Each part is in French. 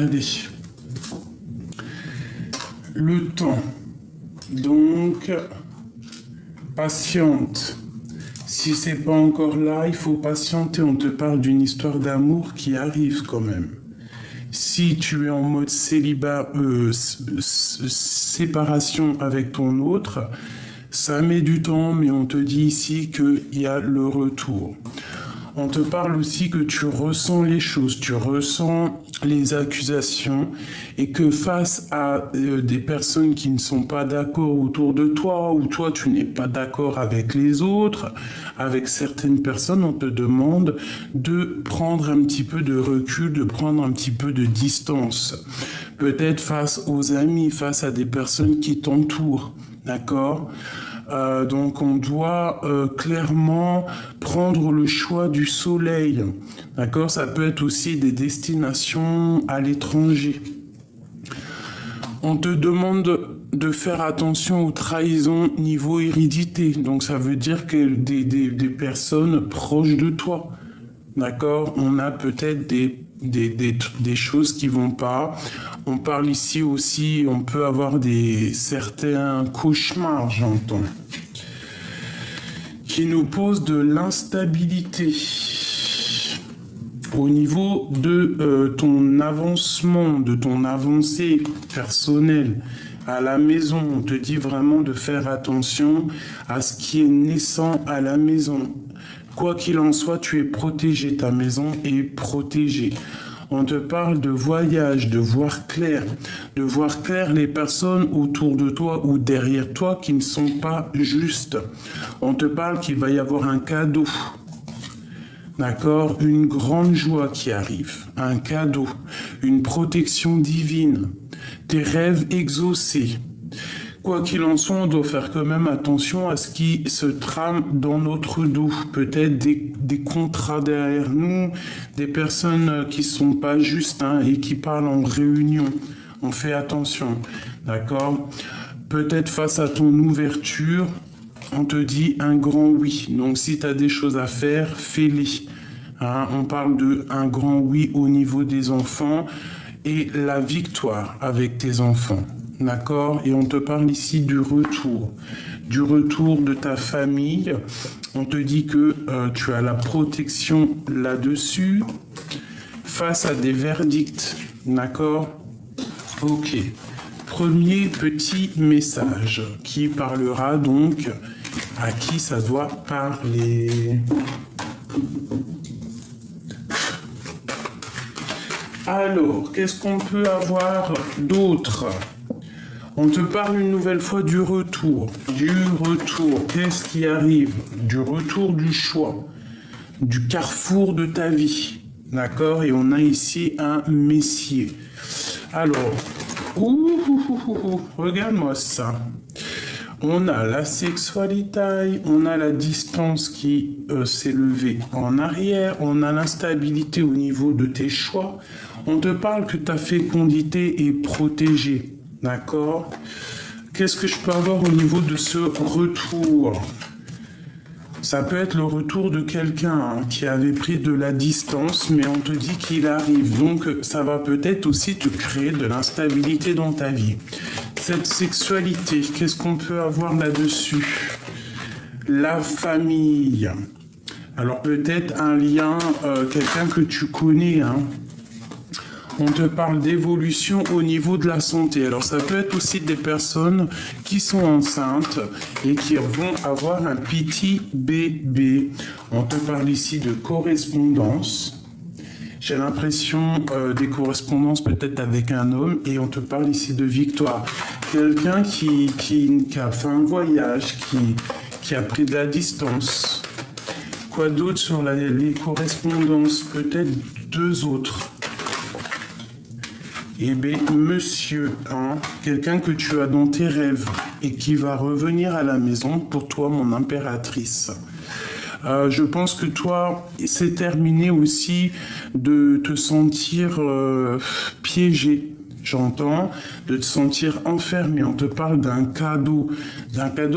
Allez. Le temps. Donc, patiente. Si c'est pas encore là, il faut patienter. On te parle d'une histoire d'amour qui arrive quand même. Si tu es en mode célibat, séparation avec ton autre, ça met du temps, mais on te dit ici qu'il y a le retour. On te parle aussi que tu ressens les choses, tu ressens les accusations et que face à des personnes qui ne sont pas d'accord autour de toi ou toi tu n'es pas d'accord avec les autres, avec certaines personnes, on te demande de prendre un petit peu de recul, de prendre un petit peu de distance. Peut-être face aux amis, face à des personnes qui t'entourent, d'accord ? Donc on doit clairement prendre le choix du soleil, d'accord? Ça peut être aussi des destinations à l'étranger. On te demande de faire attention aux trahisons niveau hérédité, donc ça veut dire que des personnes proches de toi, d'accord? On a peut-être des choses qui vont pas. On parle ici aussi, on peut avoir certains cauchemars, j'entends, qui nous posent de l'instabilité au niveau de ton avancement, de ton avancée personnelle. À la maison, on te dit vraiment de faire attention à ce qui est naissant à la maison. Quoi qu'il en soit, tu es protégé, ta maison est protégée. On te parle de voyage, de voir clair les personnes autour de toi ou derrière toi qui ne sont pas justes. On te parle qu'il va y avoir un cadeau, d'accord? Une grande joie qui arrive, un cadeau, une protection divine, tes rêves exaucés. Quoi qu'il en soit, on doit faire quand même attention à ce qui se trame dans notre dos. Peut-être des contrats derrière nous, des personnes qui sont pas justes et qui parlent en réunion. On fait attention, d'accord? Peut-être face à ton ouverture, on te dit un grand oui. Donc si tu as des choses à faire, fais-les. On parle de un grand oui au niveau des enfants et la victoire avec tes enfants. D'accord? Et on te parle ici du retour de ta famille. On te dit que tu as la protection là-dessus face à des verdicts. D'accord? Ok. Premier petit message qui parlera donc à qui ça doit parler. Alors, qu'est-ce qu'on peut avoir d'autre ? On te parle une nouvelle fois du retour. Qu'est-ce qui arrive? Du retour du choix, du carrefour de ta vie. D'accord? Et on a ici un messier. Alors, regarde-moi ça. On a la sexualité, on a la distance qui s'est levée en arrière, on a l'instabilité au niveau de tes choix. On te parle que ta fécondité est protégée. D'accord? Qu'est-ce que je peux avoir au niveau de ce retour? Ça peut être le retour de quelqu'un qui avait pris de la distance, mais on te dit qu'il arrive. Donc, ça va peut-être aussi te créer de l'instabilité dans ta vie. Cette sexualité, qu'est-ce qu'on peut avoir là-dessus? La famille. Alors, peut-être un lien, quelqu'un que tu connais, On te parle d'évolution au niveau de la santé. Alors ça peut être aussi des personnes qui sont enceintes et qui vont avoir un petit bébé. On te parle ici de correspondance. J'ai l'impression des correspondances peut-être avec un homme et on te parle ici de victoire. Quelqu'un qui a fait un voyage, qui a pris de la distance. Quoi d'autre sur les correspondances? Peut-être deux autres. Eh bien, monsieur, quelqu'un que tu as dans tes rêves et qui va revenir à la maison pour toi, mon impératrice. Je pense que toi, c'est terminé aussi de te sentir piégé, j'entends, de te sentir enfermé. On te parle d'un cadeau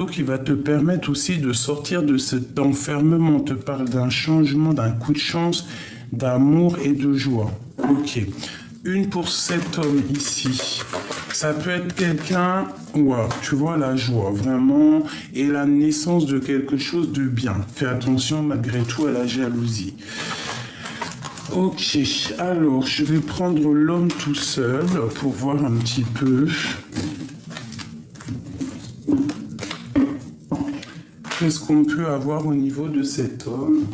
qui va te permettre aussi de sortir de cet enfermement. On te parle d'un changement, d'un coup de chance, d'amour et de joie. Ok. Une pour cet homme ici. Ça peut être quelqu'un, wow, tu vois la joie, vraiment, et la naissance de quelque chose de bien. Fais attention malgré tout à la jalousie. Ok, alors je vais prendre l'homme tout seul pour voir un petit peu. Qu'est-ce qu'on peut avoir au niveau de cet homme?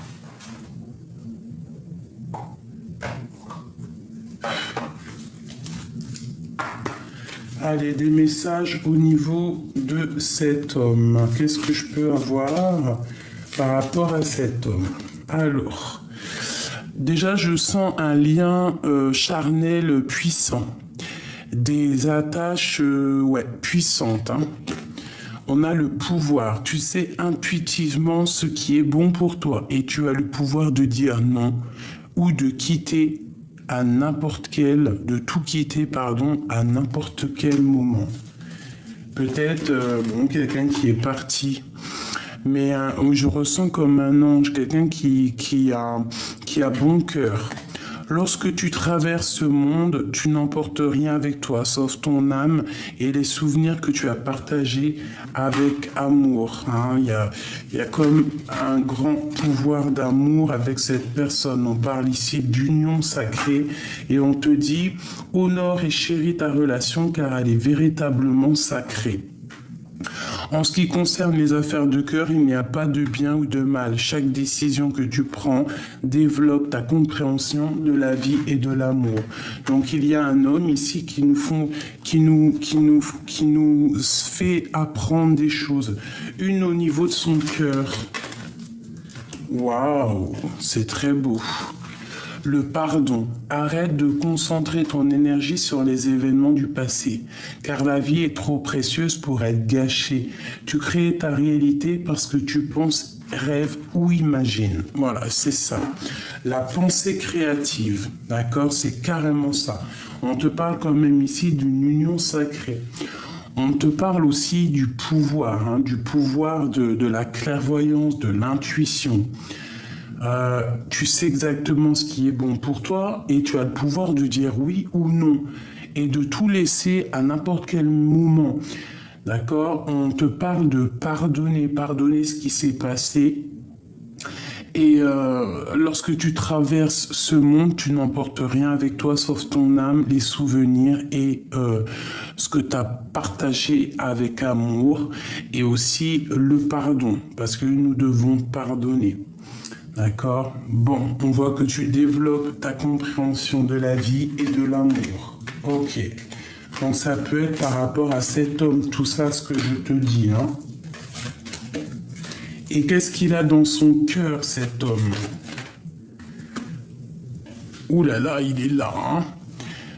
Allez, des messages au niveau de cet homme. Qu'est-ce que je peux avoir par rapport à cet homme? Alors, déjà, je sens un lien charnel puissant. Des attaches puissantes. Hein. On a le pouvoir. Tu sais intuitivement ce qui est bon pour toi. Et tu as le pouvoir de dire non ou de quitter à n'importe quel, de tout quitter, pardon, à n'importe quel moment. Peut-être, quelqu'un qui est parti, mais je ressens comme un ange, quelqu'un qui a bon cœur. Lorsque tu traverses ce monde, tu n'emportes rien avec toi, sauf ton âme et les souvenirs que tu as partagés avec amour. Hein. Il y a comme un grand pouvoir d'amour avec cette personne. On parle ici d'union sacrée et on te dit « Honore et chéris ta relation car elle est véritablement sacrée ». En ce qui concerne les affaires de cœur, il n'y a pas de bien ou de mal. Chaque décision que tu prends développe ta compréhension de la vie et de l'amour. Donc il y a un homme ici qui nous fait apprendre des choses. Une au niveau de son cœur. Waouh, c'est très beau. Le pardon. Arrête de concentrer ton énergie sur les événements du passé, car la vie est trop précieuse pour être gâchée. Tu crées ta réalité parce que tu penses, rêves ou imagines. Voilà, c'est ça. La pensée créative, d'accord, c'est carrément ça. On te parle quand même ici d'une union sacrée. On te parle aussi du pouvoir de la clairvoyance, de l'intuition. Tu sais exactement ce qui est bon pour toi et tu as le pouvoir de dire oui ou non et de tout laisser à n'importe quel moment. D'accord? On te parle de pardonner ce qui s'est passé. Et lorsque tu traverses ce monde, tu n'emportes rien avec toi sauf ton âme, les souvenirs et ce que tu as partagé avec amour et aussi le pardon parce que nous devons pardonner. D'accord? Bon, on voit que tu développes ta compréhension de la vie et de l'amour. Ok. Donc ça peut être par rapport à cet homme, tout ça, ce que je te dis. Hein? Et qu'est-ce qu'il a dans son cœur, cet homme? Ouh là là, il est là. Hein?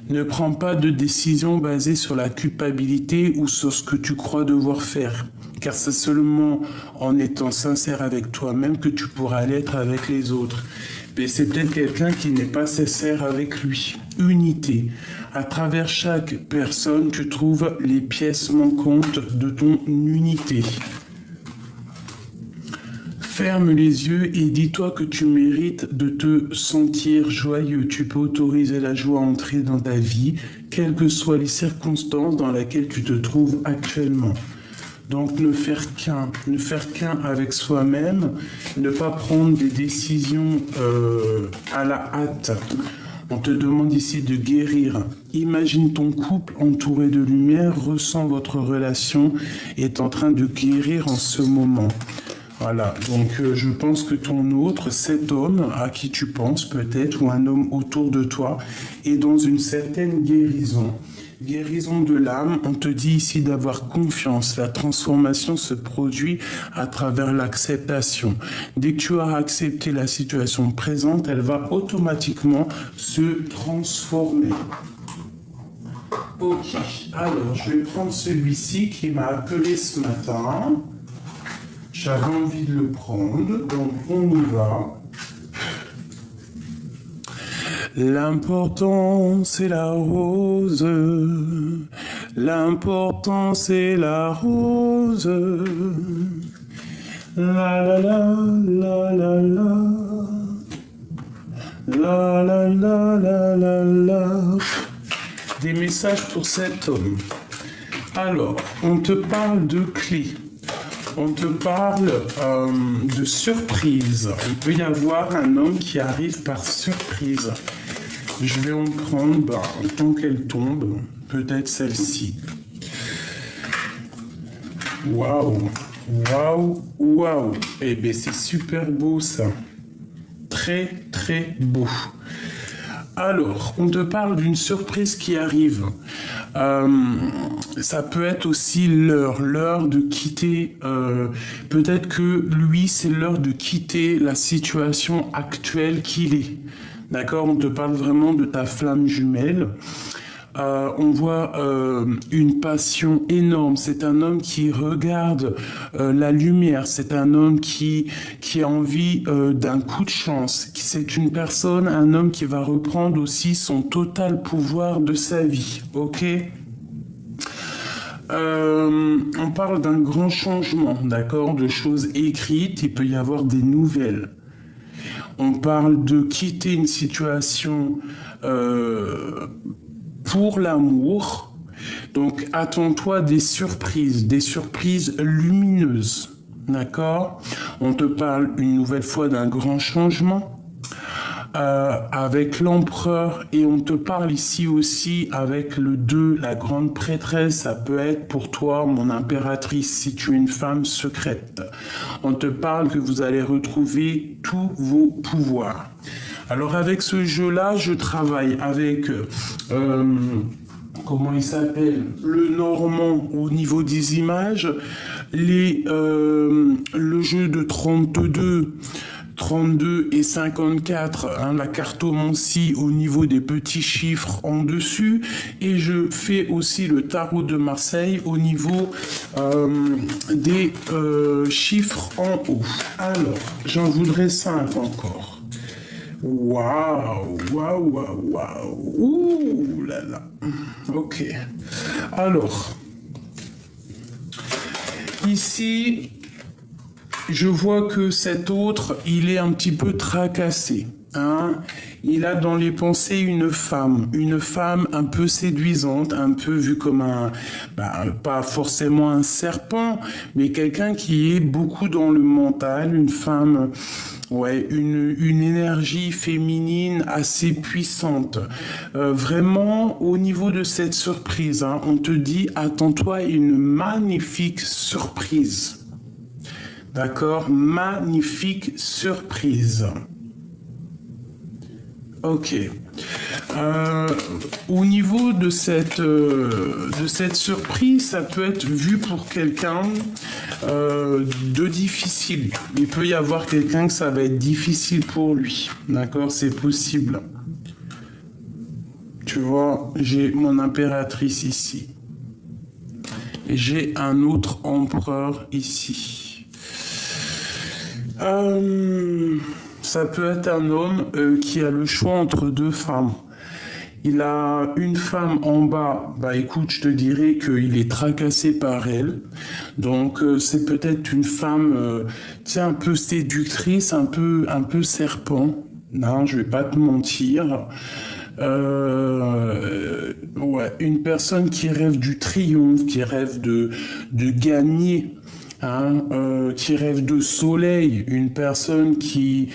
Ne prends pas de décision basée sur la culpabilité ou sur ce que tu crois devoir faire. Car c'est seulement en étant sincère avec toi-même que tu pourras l'être avec les autres. Mais c'est peut-être quelqu'un qui n'est pas sincère avec lui. Unité. À travers chaque personne, tu trouves les pièces manquantes de ton unité. Ferme les yeux et dis-toi que tu mérites de te sentir joyeux. Tu peux autoriser la joie à entrer dans ta vie, quelles que soient les circonstances dans lesquelles tu te trouves actuellement. Donc ne faire qu'un avec soi-même, ne pas prendre des décisions à la hâte. On te demande ici de guérir. Imagine ton couple entouré de lumière, ressens votre relation est en train de guérir en ce moment. Voilà, donc je pense que ton autre, cet homme à qui tu penses peut-être, ou un homme autour de toi, est dans une certaine guérison. Guérison de l'âme, on te dit ici d'avoir confiance. La transformation se produit à travers l'acceptation. Dès que tu auras accepté la situation présente, elle va automatiquement se transformer. Ok, alors je vais prendre celui-ci qui m'a appelé ce matin. J'avais envie de le prendre, donc on y va. L'important c'est la rose, l'important c'est la rose. La la la la la la. La la la la la la. Des messages pour cet homme. Alors, on te parle de clés. On te parle de surprise. Il peut y avoir un homme qui arrive par surprise. Je vais en prendre, tant qu'elle tombe, peut-être celle-ci. Waouh, waouh, waouh. Eh bien, c'est super beau ça. Très, très beau. Alors, on te parle d'une surprise qui arrive. Ça peut être aussi l'heure de quitter. Peut-être que lui, c'est l'heure de quitter la situation actuelle qu'il est. D'accord? On te parle vraiment de ta flamme jumelle. On voit une passion énorme. C'est un homme qui regarde la lumière. C'est un homme qui a envie d'un coup de chance. C'est une personne, un homme qui va reprendre aussi son total pouvoir de sa vie. Ok? On parle d'un grand changement, d'accord? De choses écrites. Il peut y avoir des nouvelles. On parle de quitter une situation pour l'amour. Donc, attends-toi des surprises lumineuses. D'accord? On te parle une nouvelle fois d'un grand changement avec l'empereur, et on te parle ici aussi avec le 2, la grande prêtresse. Ça peut être pour toi, mon impératrice, si tu es une femme secrète. On te parle que vous allez retrouver tous vos pouvoirs. Alors avec ce jeu-là, je travaille avec, comment il s'appelle, le normand au niveau des images, le jeu de 32 et 54, la cartomancie au niveau des petits chiffres en dessus, et je fais aussi le tarot de Marseille au niveau des chiffres en haut. Alors, j'en voudrais 5 encore. Waouh, waouh, waouh, waouh, ouh là là. Ok. Alors, ici, je vois que cet autre, il est un petit peu tracassé. Hein? Il a dans les pensées une femme un peu séduisante, un peu vue comme pas forcément un serpent, mais quelqu'un qui est beaucoup dans le mental, une femme, ouais, une énergie féminine assez puissante. Vraiment, au niveau de cette surprise, hein, on te dit, attends-toi à une magnifique surprise. D'accord? Magnifique surprise. Ok. Au niveau de cette surprise, ça peut être vu pour quelqu'un de difficile. Il peut y avoir quelqu'un que ça va être difficile pour lui. D'accord? C'est possible. Tu vois, j'ai mon impératrice ici. Et j'ai un autre empereur ici. Ça peut être un homme qui a le choix entre 2 femmes. Il a une femme en bas, écoute, je te dirais qu'il est tracassé par elle. Donc c'est peut-être une femme un peu séductrice, un peu serpent. Non, je vais pas te mentir. Ouais, une personne qui rêve du triomphe, qui rêve de gagner. Qui rêve de soleil, une personne qui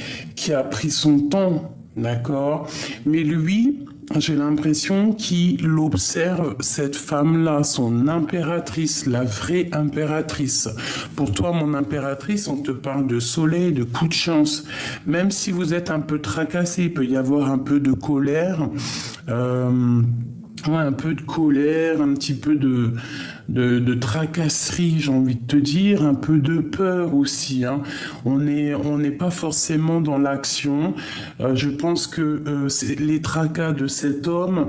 a pris son temps, d'accord? Mais lui, j'ai l'impression qu'il observe cette femme-là, son impératrice, la vraie impératrice. Pour toi, mon impératrice, on te parle de soleil, de coup de chance. Même si vous êtes un peu tracassé, il peut y avoir un peu de colère, un peu de colère, un petit peu de tracasserie, j'ai envie de te dire, un peu de peur aussi. Hein. On n'est pas forcément dans l'action. Je pense que les tracas de cet homme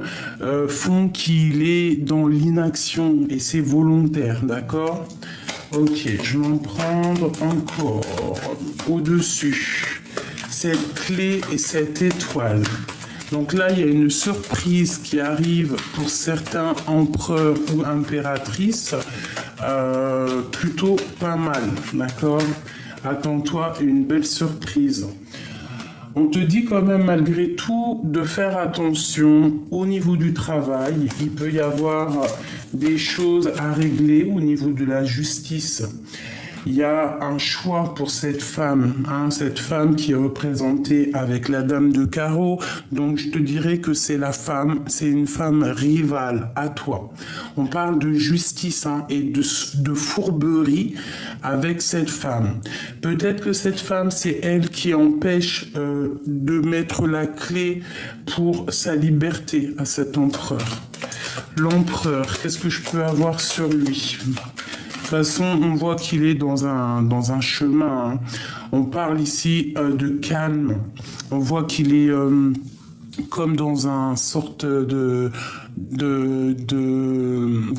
font qu'il est dans l'inaction, et c'est volontaire, d'accord? Ok, je vais en prendre encore au-dessus. Cette clé et cette étoile. Donc là, il y a une surprise qui arrive pour certains empereurs ou impératrices, plutôt pas mal, d'accord? Attends-toi à une belle surprise. On te dit quand même malgré tout de faire attention au niveau du travail. Il peut y avoir des choses à régler au niveau de la justice. Il y a un choix pour cette femme qui est représentée avec la dame de carreau. Donc je te dirais que c'est une femme rivale à toi. On parle de justice et de fourberie avec cette femme. Peut-être que cette femme, c'est elle qui empêche de mettre la clé pour sa liberté à cet empereur. L'empereur, qu'est-ce que je peux avoir sur lui ? De toute façon, on voit qu'il est dans un chemin. On parle ici de calme. On voit qu'il est comme dans un sorte de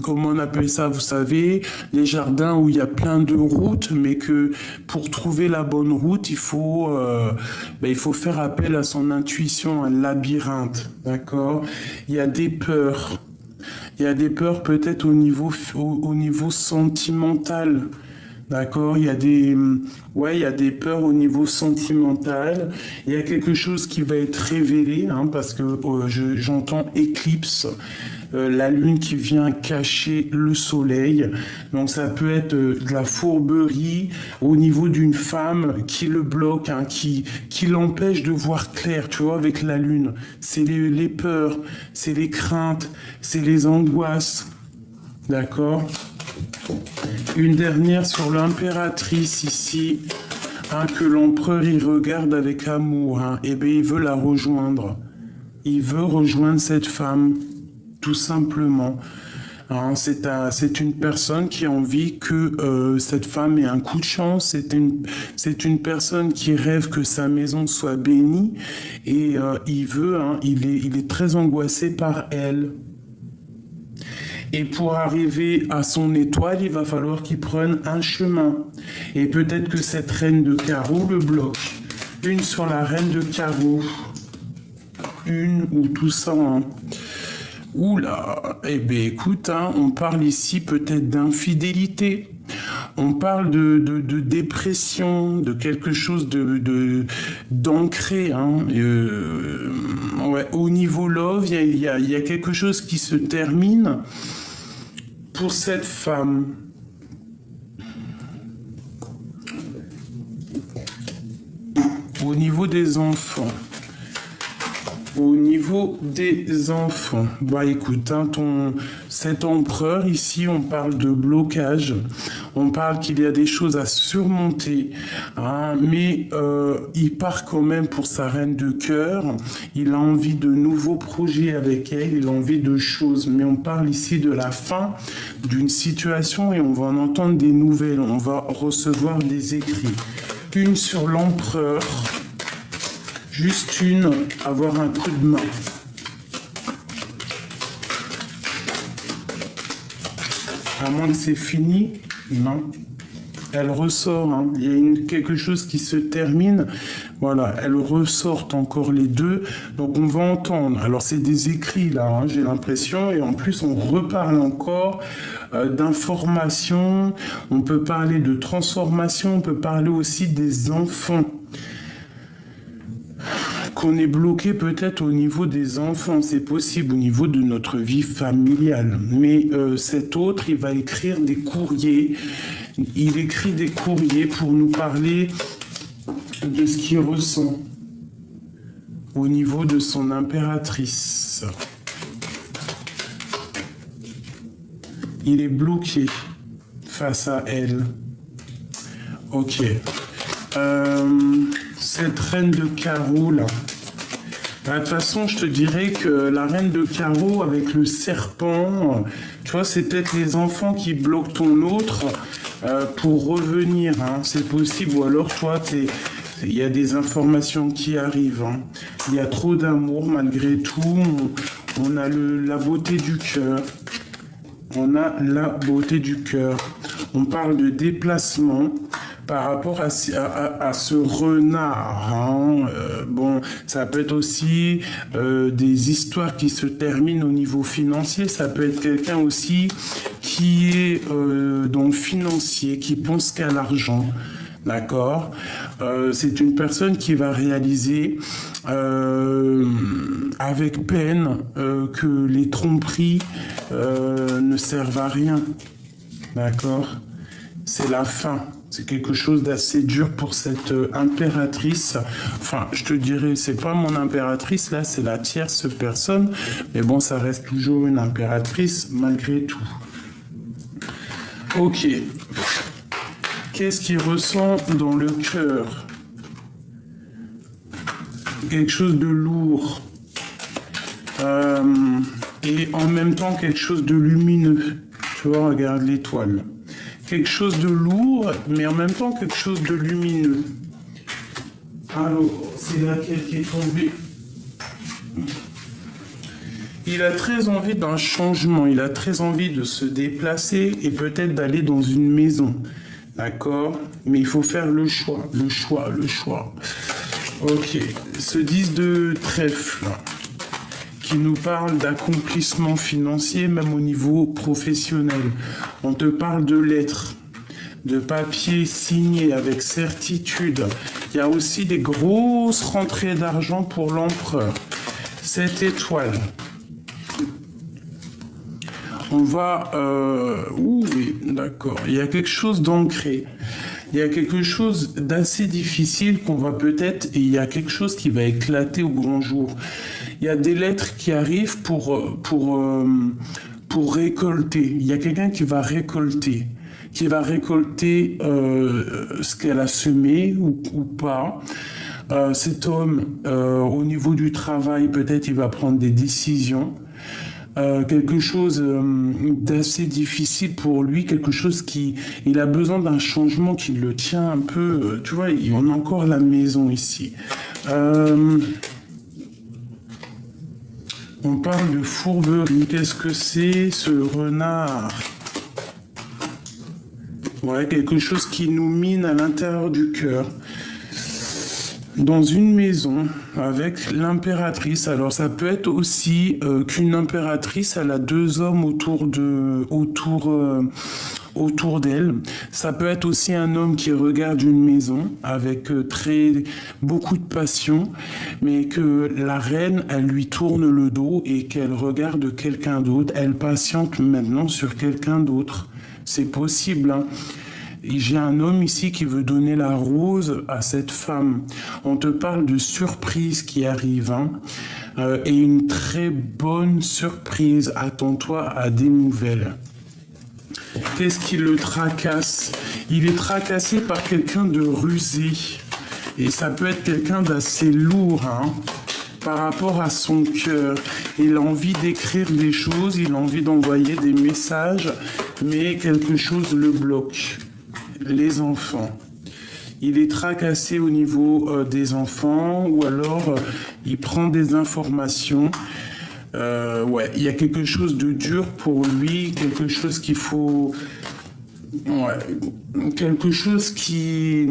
comment on appelle ça, vous savez, les jardins où il y a plein de routes, mais que pour trouver la bonne route, il faut faire appel à son intuition, un labyrinthe, d'accord ? Il y a des peurs. Il y a des peurs peut-être au niveau sentimental, d'accord? Il y a des peurs au niveau sentimental. Il y a quelque chose qui va être révélé, parce que j'entends éclipse, la lune qui vient cacher le soleil. Donc ça peut être de la fourberie au niveau d'une femme qui le bloque, qui l'empêche de voir clair, tu vois, avec la lune. C'est les peurs, c'est les craintes, c'est les angoisses. D'accord? Une dernière sur l'impératrice ici, que l'empereur il regarde avec amour. Et bien il veut la rejoindre. Il veut rejoindre cette femme, tout simplement. C'est une personne qui a envie que cette femme ait un coup de chance. C'est une personne qui rêve que sa maison soit bénie et il est très angoissé par elle. Et pour arriver à son étoile, il va falloir qu'il prenne un chemin. Et peut-être que cette reine de carreau le bloque. Une sur la reine de carreau. Une ou tout ça. Oula, eh bien écoute, on parle ici peut-être d'infidélité. On parle de dépression, de quelque chose d'ancré. Au niveau love, il y a quelque chose qui se termine pour cette femme. Au niveau des enfants. Au niveau des enfants, écoute, cet empereur ici, on parle de blocage, on parle qu'il y a des choses à surmonter, mais il part quand même pour sa reine de cœur, il a envie de nouveaux projets avec elle, il a envie de choses, mais on parle ici de la fin d'une situation et on va en entendre des nouvelles, on va recevoir des écrits. Une sur l'empereur. Juste avoir un coup de main. À moins que c'est fini, non. Elle ressort, il y a quelque chose qui se termine. Voilà, elles ressortent encore les deux. Donc on va entendre. Alors c'est des écrits là, j'ai l'impression. Et en plus on reparle encore d'informations. On peut parler de transformation. On peut parler aussi des enfants. Qu'on est bloqué peut-être au niveau des enfants, c'est possible, au niveau de notre vie familiale. Mais cet autre, il va écrire des courriers. Il écrit des courriers pour nous parler de ce qu'il ressent au niveau de son impératrice. Il est bloqué face à elle. Ok. Cette reine de carreau là. De toute façon, je te dirais que la reine de carreau avec le serpent, tu vois, c'est peut-être les enfants qui bloquent ton autre pour revenir. C'est possible. Ou alors, toi, il y a des informations qui arrivent. Il y a trop d'amour malgré tout. On a la beauté du cœur. On a la beauté du cœur. On parle de déplacement. Par rapport à ce renard, ça peut être aussi des histoires qui se terminent au niveau financier. Ça peut être quelqu'un aussi qui est dans le financier, qui pense qu'à l'argent. D'accord. C'est une personne qui va réaliser avec peine que les tromperies ne servent à rien. D'accord. C'est la fin. C'est quelque chose d'assez dur pour cette impératrice. Enfin, je te dirais, c'est pas mon impératrice, là, c'est la tierce personne. Mais bon, ça reste toujours une impératrice malgré tout. Ok. Qu'est-ce qu'il ressent dans le cœur? Quelque chose de lourd. Et en même temps, quelque chose de lumineux. Tu vois, regarde l'étoile. Quelque chose de lourd, mais en même temps quelque chose de lumineux. Alors, c'est laquelle qui est tombée? Il a très envie d'un changement, il a très envie de se déplacer et peut-être d'aller dans une maison. D'accord? Mais il faut faire le choix, le choix, le choix. Ok, ce 10 de trèfle qui nous parle d'accomplissement financier, même au niveau professionnel. On te parle de lettres, de papiers signés avec certitude. Il y a aussi des grosses rentrées d'argent pour l'empereur. Cette étoile. On va... oui, d'accord. Il y a quelque chose d'ancré. Il y a quelque chose d'assez difficile qu'on va peut-être... Et il y a quelque chose qui va éclater au grand jour. Il y a des lettres qui arrivent pour récolter. Il y a quelqu'un qui va récolter. Ce qu'elle a semé ou pas. Cet homme, au niveau du travail, peut-être il va prendre des décisions. Quelque chose d'assez difficile pour lui, quelque chose il a besoin d'un changement qui le tient un peu, tu vois, on a encore la maison ici. On parle de fourberie, qu'est-ce que c'est ce renard? Ouais, quelque chose qui nous mine à l'intérieur du cœur. Dans une maison avec l'impératrice. Alors ça peut être aussi qu'une impératrice, elle a deux hommes autour d'elle. Ça peut être aussi un homme qui regarde une maison avec beaucoup de passion, mais que la reine, elle lui tourne le dos et qu'elle regarde quelqu'un d'autre. Elle patiente maintenant sur quelqu'un d'autre. C'est possible, hein. J'ai un homme ici qui veut donner la rose à cette femme. On te parle de surprise qui arrive, hein, et une très bonne surprise. Attends-toi à des nouvelles. Qu'est-ce qui le tracasse? Il est tracassé par quelqu'un de rusé. Et ça peut être quelqu'un d'assez lourd, hein, par rapport à son cœur. Il a envie d'écrire des choses, il a envie d'envoyer des messages, mais quelque chose le bloque. Les enfants. Il est tracassé au niveau des enfants, ou alors il prend des informations. Ouais, il y a quelque chose de dur pour lui, quelque chose qu'il faut... Ouais, quelque chose qui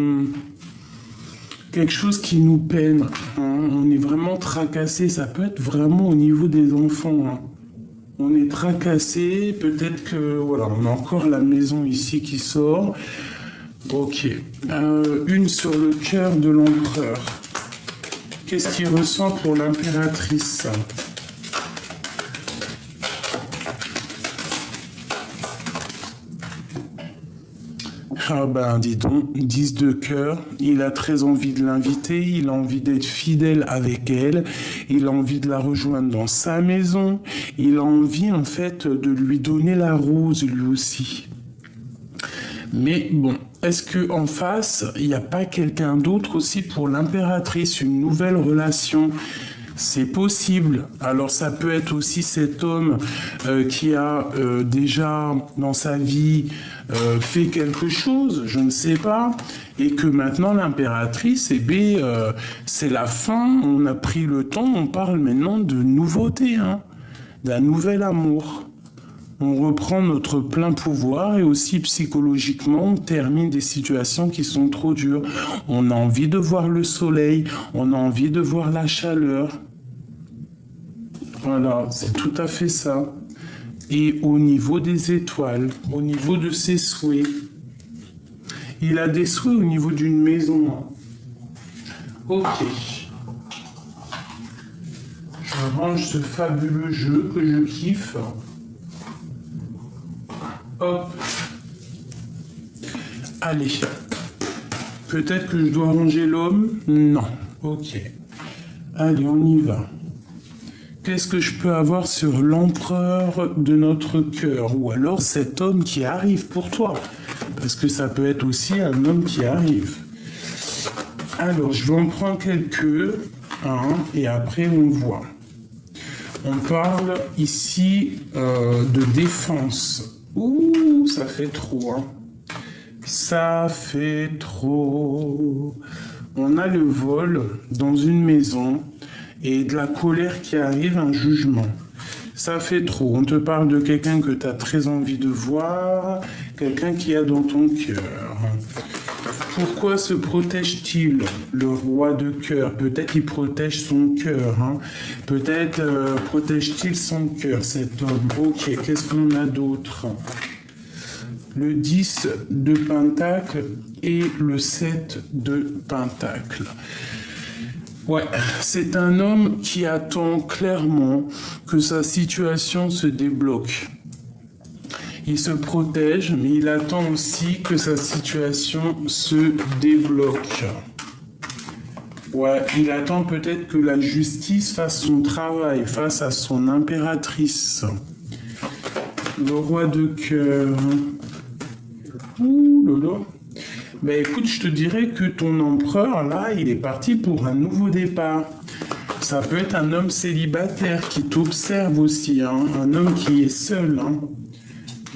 nous peine, hein. On est vraiment tracassé, ça peut être vraiment au niveau des enfants, hein. On est tracassé, peut-être que... Voilà, on a encore la maison ici qui sort. Ok. Une sur le cœur de l'empereur. Qu'est-ce qu'il ressent pour l'impératrice? Ah ben, dis donc, 10 de cœur, il a très envie de l'inviter, il a envie d'être fidèle avec elle, il a envie de la rejoindre dans sa maison, il a envie en fait de lui donner la rose lui aussi. Mais bon, est-ce qu'en face, il n'y a pas quelqu'un d'autre aussi pour l'impératrice, une nouvelle relation? C'est possible. Alors ça peut être aussi cet homme qui a déjà dans sa vie fait quelque chose, je ne sais pas, et que maintenant l'impératrice, c'est la fin, on a pris le temps, on parle maintenant de nouveauté, hein, d'un nouvel amour. On reprend notre plein pouvoir et aussi psychologiquement, on termine des situations qui sont trop dures. On a envie de voir le soleil, on a envie de voir la chaleur. Voilà, c'est tout à fait ça. Et au niveau des étoiles, au niveau de ses souhaits, Il a des souhaits au niveau d'une maison. Ok. Je range ce fabuleux jeu que je kiffe. Hop. Allez. Peut-être que je dois ranger l'homme? Non. Ok. Allez, on y va. Qu'est-ce que je peux avoir sur l'empereur de notre cœur? Ou alors cet homme qui arrive pour toi? Parce que ça peut être aussi un homme qui arrive. Alors, je vais en prendre quelques, et après on voit. On parle ici de défense. Ouh, ça fait trop, hein. Ça fait trop. On a le vol dans une maison et de la colère qui arrive, un jugement. Ça fait trop. On te parle de quelqu'un que tu as très envie de voir, quelqu'un qui a dans ton cœur. Pourquoi se protège-t-il, le roi de cœur? Peut-être qu'il protège son cœur. Hein. Peut-être protège-t-il son cœur, cet homme. Ok, qu'est-ce qu'on a d'autre? Le 10 de Pentacle et le 7 de Pentacle. Ouais, c'est un homme qui attend clairement que sa situation se débloque. Il se protège, mais il attend aussi que sa situation se débloque. Ouais, il attend peut-être que la justice fasse son travail face à son impératrice. Le roi de cœur. Ouh lolo. Ben écoute, je te dirais que ton empereur, là, il est parti pour un nouveau départ. Ça peut être un homme célibataire qui t'observe aussi, hein, un homme qui est seul. Hein.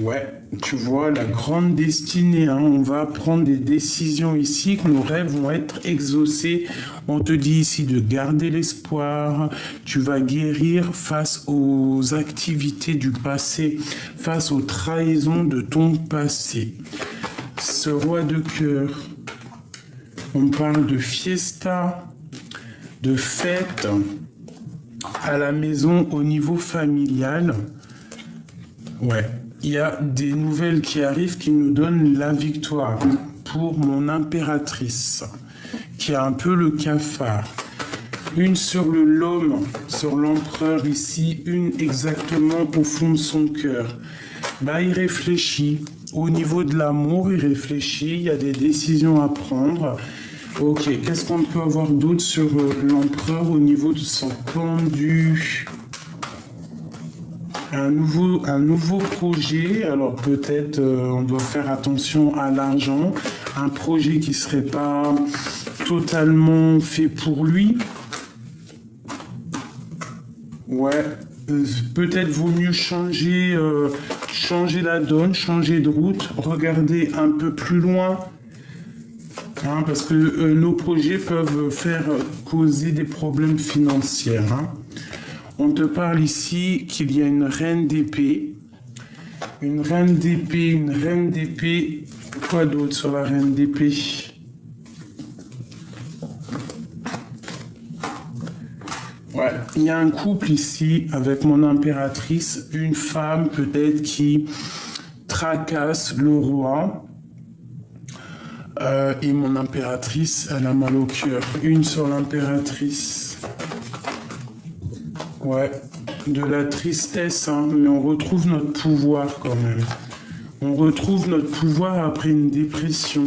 Ouais, tu vois, la grande destinée, hein, on va prendre des décisions ici, que nos rêves vont être exaucés. On te dit ici de garder l'espoir, tu vas guérir face aux activités du passé, face aux trahisons de ton passé. Ce roi de cœur, on parle de fiesta, de fête à la maison au niveau familial. Ouais, il y a des nouvelles qui arrivent qui nous donnent la victoire pour mon impératrice, qui a un peu le cafard. Une sur l'homme, sur l'empereur ici, une exactement au fond de son cœur. Bah, il réfléchit. Au niveau de l'amour, il réfléchit, il y a des décisions à prendre. Ok, qu'est-ce qu'on peut avoir d'autre sur l'empereur au niveau de son pendu? Un nouveau projet, alors peut-être on doit faire attention à l'argent, un projet qui ne serait pas totalement fait pour lui. Ouais, peut-être vaut mieux changer la donne, changer de route, regarder un peu plus loin, hein, parce que nos projets peuvent faire causer des problèmes financiers. Hein. On te parle ici qu'il y a une reine d'épée. Une reine d'épée. Quoi d'autre sur la reine d'épée? Ouais, il y a un couple ici avec mon impératrice, une femme peut-être qui tracasse le roi. Et mon impératrice, elle a mal au cœur. Une sur l'impératrice. Ouais, de la tristesse, hein, mais on retrouve notre pouvoir quand même. On retrouve notre pouvoir après une dépression.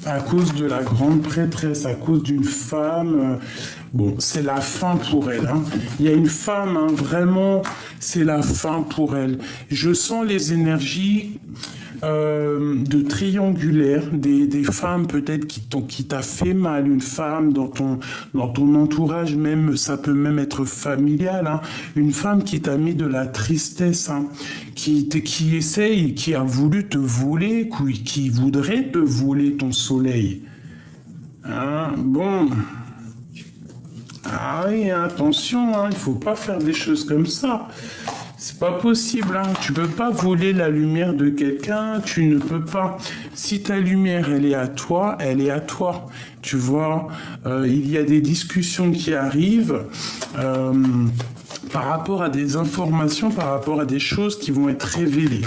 À cause de la grande prêtresse, à cause d'une femme. Bon, c'est la fin pour elle. Hein. Il y a une femme, hein, vraiment, c'est la fin pour elle. Je sens les énergies de triangulaire, des femmes peut-être qui t'a fait mal, une femme dans ton entourage, même ça peut même être familial, hein, une femme qui t'a mis de la tristesse, hein, qui essaye, qui a voulu te voler, qui voudrait te voler ton soleil. Hein, bon. Ah oui, attention, hein, il faut pas faire des choses comme ça. C'est pas possible, hein. Tu peux pas voler la lumière de quelqu'un, tu ne peux pas. Si ta lumière, elle est à toi, elle est à toi. Tu vois, il y a des discussions qui arrivent. par rapport à des informations, par rapport à des choses qui vont être révélées.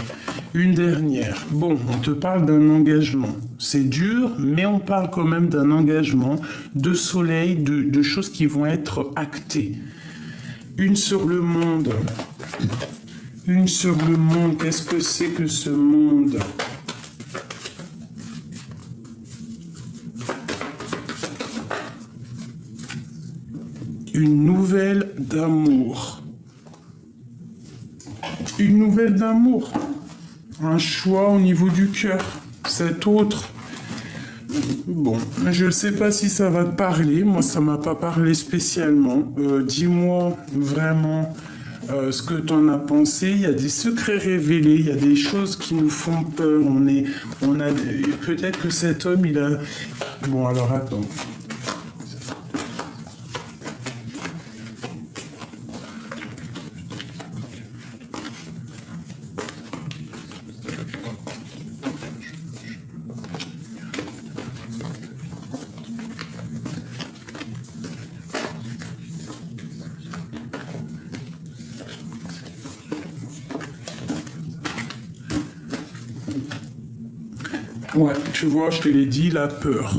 Une dernière. Bon, on te parle d'un engagement. C'est dur, mais on parle quand même d'un engagement, de soleil, de choses qui vont être actées. Une sur le monde. Une sur le monde. Qu'est-ce que c'est que ce monde ? Une nouvelle d'amour. Une nouvelle d'amour. Un choix au niveau du cœur. Cet autre. Bon, je ne sais pas si ça va te parler. Moi, ça m'a pas parlé spécialement. Dis-moi vraiment ce que tu en as pensé. Il y a des secrets révélés. Il y a des choses qui nous font peur. Peut-être que cet homme, il a... Bon, alors attends. Ouais, tu vois, je te l'ai dit, il a peur.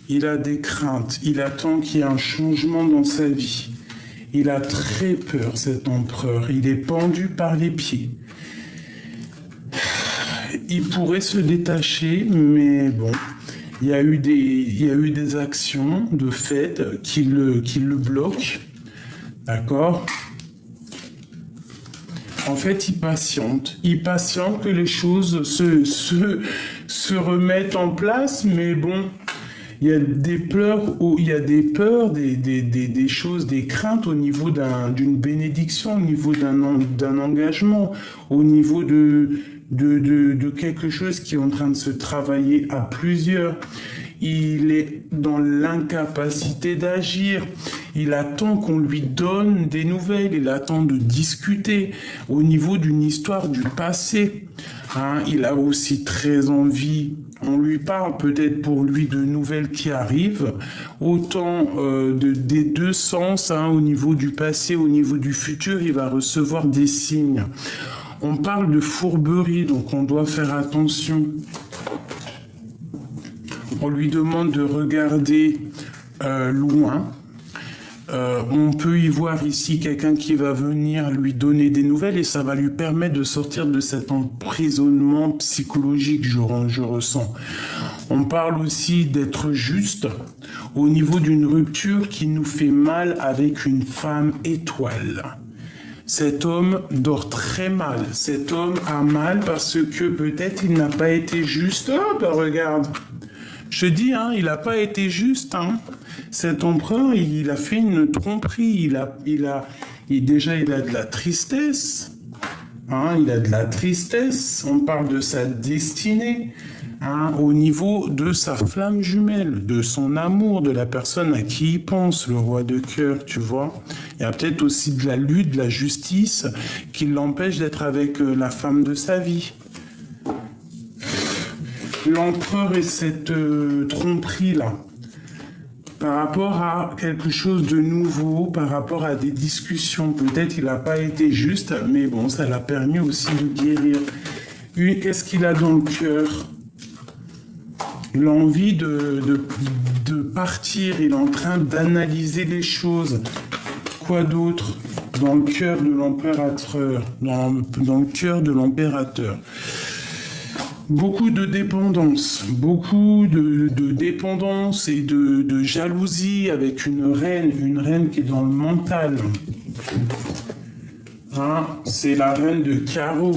Il a des craintes. Il attend qu'il y ait un changement dans sa vie. Il a très peur, cet empereur. Il est pendu par les pieds. Il pourrait se détacher, mais bon, il y a eu des actions de fait qui le bloquent. D'accord ? En fait, il patiente. Il patiente que les choses se remettent en place, mais bon, il y a des peurs, des choses, des craintes au niveau d'une bénédiction, au niveau d'un engagement, au niveau de quelque chose qui est en train de se travailler à plusieurs. Il est dans l'incapacité d'agir. Il attend qu'on lui donne des nouvelles. Il attend de discuter au niveau d'une histoire du passé. Hein, il a aussi très envie. On lui parle peut-être pour lui de nouvelles qui arrivent. Autant des deux sens, hein, au niveau du passé, au niveau du futur, il va recevoir des signes. On parle de fourberie, donc on doit faire attention. On lui demande de regarder loin. On peut y voir ici quelqu'un qui va venir lui donner des nouvelles et ça va lui permettre de sortir de cet emprisonnement psychologique, je ressens. On parle aussi d'être juste au niveau d'une rupture qui nous fait mal avec une femme étoile. Cet homme dort très mal. Cet homme a mal parce que peut-être il n'a pas été juste. Oh, ben regarde. Je te dis, hein, il n'a pas été juste. Hein. Cet empereur, il a fait une tromperie. Déjà, il a de la tristesse. Hein, il a de la tristesse. On parle de sa destinée. Hein, au niveau de sa flamme jumelle, de son amour, de la personne à qui il pense, le roi de cœur, tu vois. Il y a peut-être aussi de la lutte, de la justice qui l'empêche d'être avec la femme de sa vie. L'empereur et cette tromperie-là, par rapport à quelque chose de nouveau, par rapport à des discussions, peut-être il n'a pas été juste, mais bon, ça l'a permis aussi de guérir. Qu'est-ce qu'il a dans le cœur ? Il a envie de partir, il est en train d'analyser les choses. Quoi d'autre dans le cœur de l'impérateur, dans le cœur de l'impérateur. Beaucoup de dépendance et de jalousie avec une reine qui est dans le mental. Hein, c'est la reine de carreau,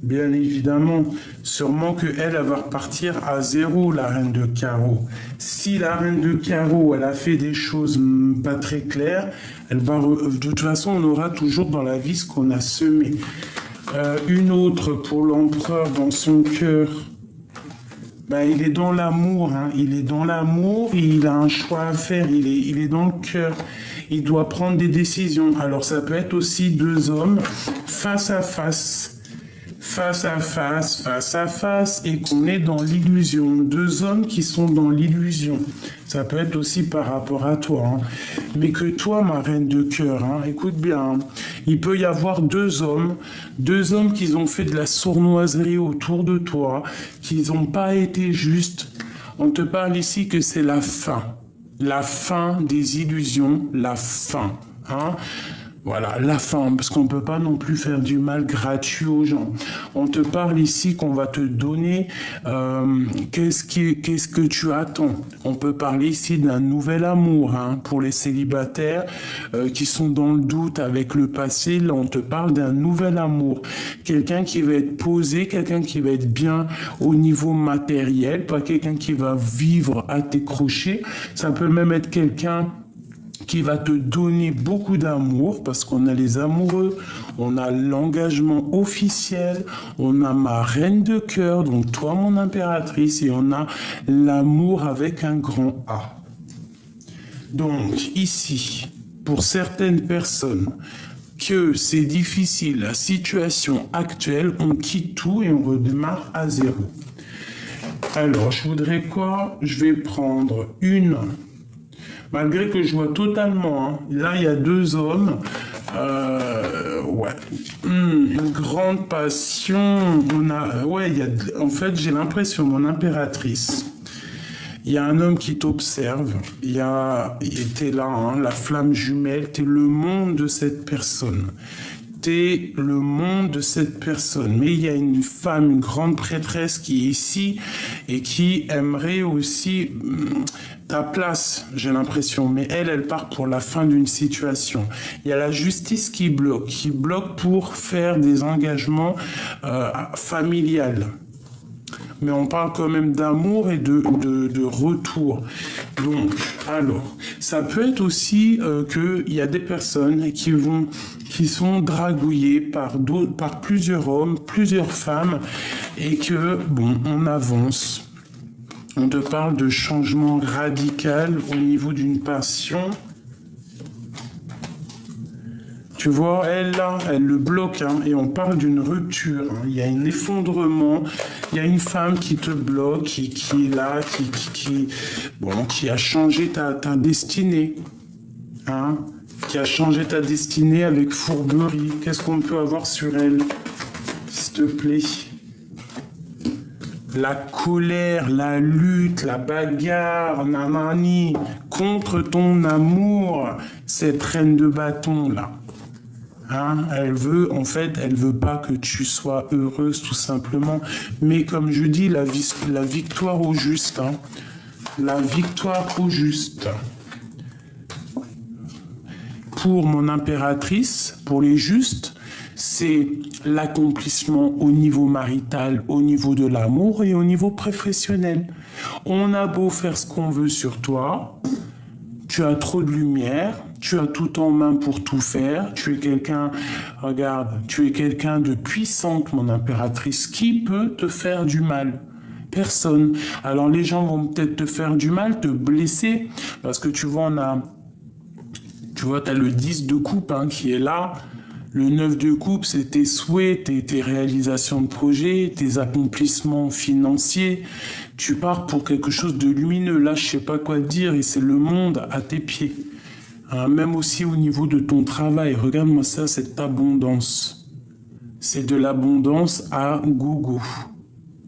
bien évidemment. Sûrement qu'elle va repartir à zéro, la reine de carreau. Si la reine de carreau, elle a fait des choses pas très claires, de toute façon, on aura toujours dans la vie ce qu'on a semé. Une autre pour l'empereur dans son cœur. Il est dans l'amour, hein. Il est dans l'amour et il a un choix à faire. Il est dans le cœur. Il doit prendre des décisions. Alors ça peut être aussi deux hommes face à face, et qu'on est dans l'illusion. Deux hommes qui sont dans l'illusion. Ça peut être aussi par rapport à toi. Hein. Mais que toi, ma reine de cœur, hein, écoute bien, hein, il peut y avoir deux hommes qui ont fait de la sournoiserie autour de toi, qui n'ont pas été justes. On te parle ici que c'est la fin des illusions, la fin. Hein. Voilà, la fin, parce qu'on ne peut pas non plus faire du mal gratuit aux gens. On te parle ici qu'on va te donner qu'est-ce que tu attends. On peut parler ici d'un nouvel amour hein, pour les célibataires qui sont dans le doute avec le passé. Là, on te parle d'un nouvel amour. Quelqu'un qui va être posé, quelqu'un qui va être bien au niveau matériel, pas quelqu'un qui va vivre à tes crochets. Ça peut même être quelqu'un qui va te donner beaucoup d'amour, parce qu'on a les amoureux, on a l'engagement officiel, on a ma reine de cœur, donc toi mon impératrice, et on a l'amour avec un grand A. Donc ici, pour certaines personnes, que c'est difficile, la situation actuelle, on quitte tout et on redémarre à zéro. Alors, je voudrais quoi? Je vais prendre une... Malgré que je vois totalement, hein, là il y a deux hommes, une grande passion, en fait j'ai l'impression, mon impératrice, il y a un homme qui t'observe, il était là, hein, la flamme jumelle, t'es le monde de cette personne. T'es le monde de cette personne. Mais il y a une femme, une grande prêtresse qui est ici et qui aimerait aussi ta place, j'ai l'impression. Mais elle part pour la fin d'une situation. Il y a la justice qui bloque pour faire des engagements familiales. Mais on parle quand même d'amour et de retour. Donc, alors, ça peut être aussi qu'il y a des personnes qui sont dragouillées par plusieurs hommes, plusieurs femmes, et que, bon, on avance. On te parle de changement radical au niveau d'une passion. Tu vois, elle le bloque, hein, et on parle d'une rupture. Hein. Il y a un effondrement, il y a une femme qui te bloque, qui est là, qui a changé ta destinée. Hein, qui a changé ta destinée avec fourberie. Qu'est-ce qu'on peut avoir sur elle, s'il te plaît? La colère, la lutte, la bagarre, nanani, contre ton amour, cette reine de bâton là. Hein, elle veut pas que tu sois heureuse tout simplement. Mais comme je dis, la victoire au juste. Hein, la victoire au juste. Pour mon impératrice, pour les justes, c'est l'accomplissement au niveau marital, au niveau de l'amour et au niveau professionnel. On a beau faire ce qu'on veut sur toi, tu as trop de lumière, tu as tout en main pour tout faire, tu es quelqu'un de puissante, mon impératrice, qui peut te faire du mal? Personne. Alors les gens vont peut-être te faire du mal, te blesser, parce que tu vois, tu as le 10 de coupe hein, qui est là. Le 9 de coupe, c'est tes souhaits, tes réalisations de projet, tes accomplissements financiers. Tu pars pour quelque chose de lumineux. Là, je sais pas quoi te dire et c'est le monde à tes pieds. Hein, même aussi au niveau de ton travail. Regarde-moi ça, cette abondance. C'est de l'abondance à gogo.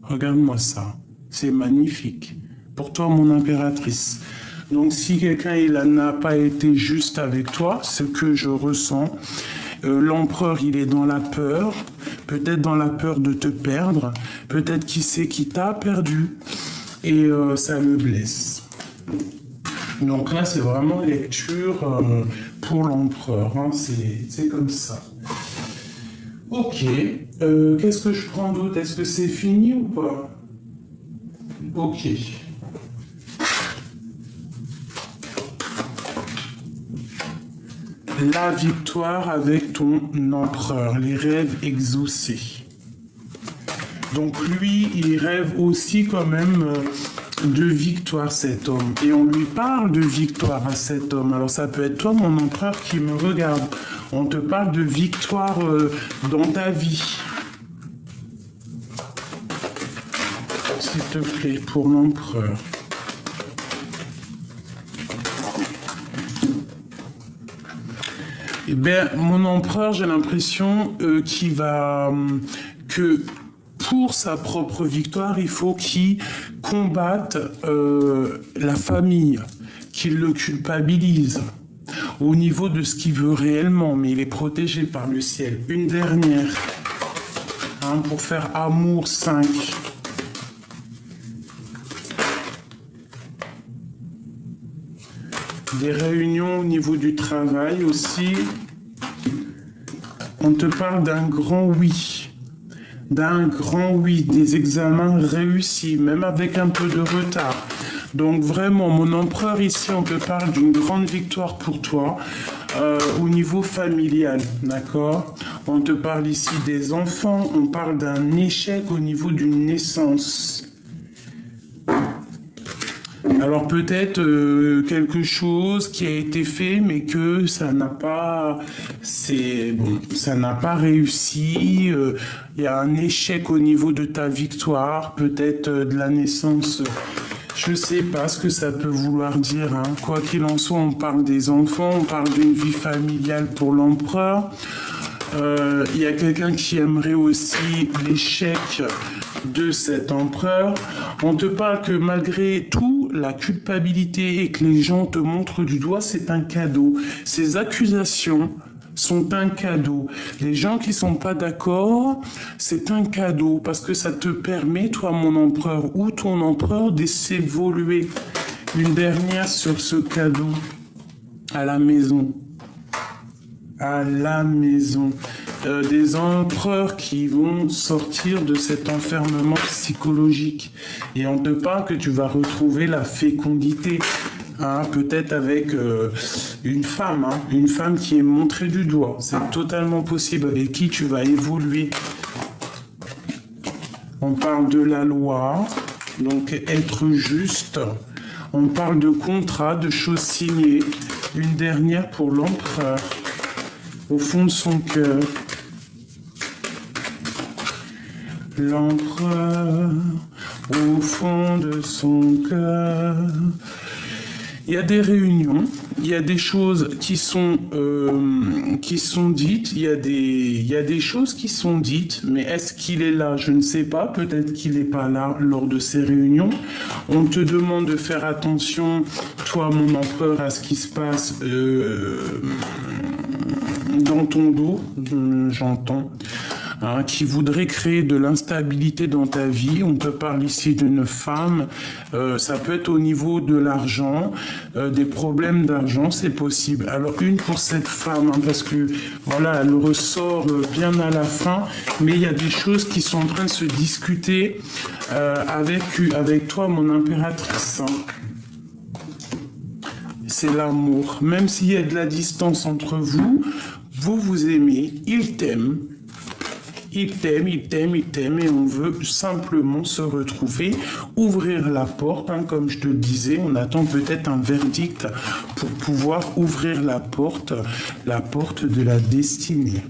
Regarde-moi ça. C'est magnifique. Pour toi, mon impératrice. Donc, si quelqu'un n'a pas été juste avec toi, ce que je ressens, l'empereur, il est dans la peur, peut-être dans la peur de te perdre, peut-être qui sait qui t'a perdu, et ça le blesse. Donc là, c'est vraiment lecture pour l'empereur, hein, c'est comme ça. Ok, qu'est-ce que je prends d'autre? Est-ce que c'est fini ou pas? Ok. La victoire avec ton empereur, les rêves exaucés. Donc lui, il rêve aussi quand même de victoire, cet homme. Et on lui parle de victoire à cet homme. Alors ça peut être toi, mon empereur, qui me regarde. On te parle de victoire dans ta vie. S'il te plaît, pour l'empereur. Eh bien, mon empereur, j'ai l'impression que pour sa propre victoire, il faut qu'il combatte la famille, qu'il le culpabilise au niveau de ce qu'il veut réellement, mais il est protégé par le ciel. Une dernière, hein, pour faire amour 5. Des réunions au niveau du travail aussi. On te parle d'un grand oui. D'un grand oui. Des examens réussis, même avec un peu de retard. Donc vraiment, mon empereur ici, on te parle d'une grande victoire pour toi au niveau familial, d'accord? On te parle ici des enfants, on parle d'un échec au niveau d'une naissance. Alors peut-être quelque chose qui a été fait, mais que ça n'a pas, ça n'a pas réussi. Il y a un échec au niveau de ta victoire, peut-être de la naissance. Je ne sais pas ce que ça peut vouloir dire, hein. Quoi qu'il en soit, on parle des enfants, on parle d'une vie familiale pour l'empereur. Il y a quelqu'un qui aimerait aussi l'échec de cet empereur. On te parle que malgré tout, la culpabilité et que les gens te montrent du doigt, c'est un cadeau. Ces accusations sont un cadeau. Les gens qui sont pas d'accord, c'est un cadeau parce que ça te permet, toi, mon empereur ou ton empereur, d'essayer d'évoluer. Une dernière sur ce cadeau à la maison. À la maison. Des empereurs qui vont sortir de cet enfermement psychologique. Et on te parle que tu vas retrouver la fécondité. Hein, peut-être avec une femme qui est montrée du doigt. C'est totalement possible, avec qui tu vas évoluer. On parle de la loi, donc être juste. On parle de contrat, de choses signées. Une dernière pour l'empereur. Au fond de son cœur. L'empereur, au fond de son cœur. Il y a des réunions, il y a des choses qui sont dites, il y a des choses qui sont dites, mais est-ce qu'il est là? Je ne sais pas, peut-être qu'il n'est pas là lors de ces réunions. On te demande de faire attention, toi mon empereur, à ce qui se passe dans ton dos, j'entends. Hein, qui voudrait créer de l'instabilité dans ta vie. On te parle ici d'une femme, ça peut être au niveau de l'argent, des problèmes d'argent, c'est possible. Alors une pour cette femme, hein, parce que voilà, elle ressort bien à la fin, mais il y a des choses qui sont en train de se discuter avec toi, mon impératrice. Hein. C'est l'amour. Même s'il y a de la distance entre vous, vous vous aimez, il t'aime. Il t'aime, et on veut simplement se retrouver, ouvrir la porte, hein, comme je te disais, on attend peut-être un verdict pour pouvoir ouvrir la porte de la destinée.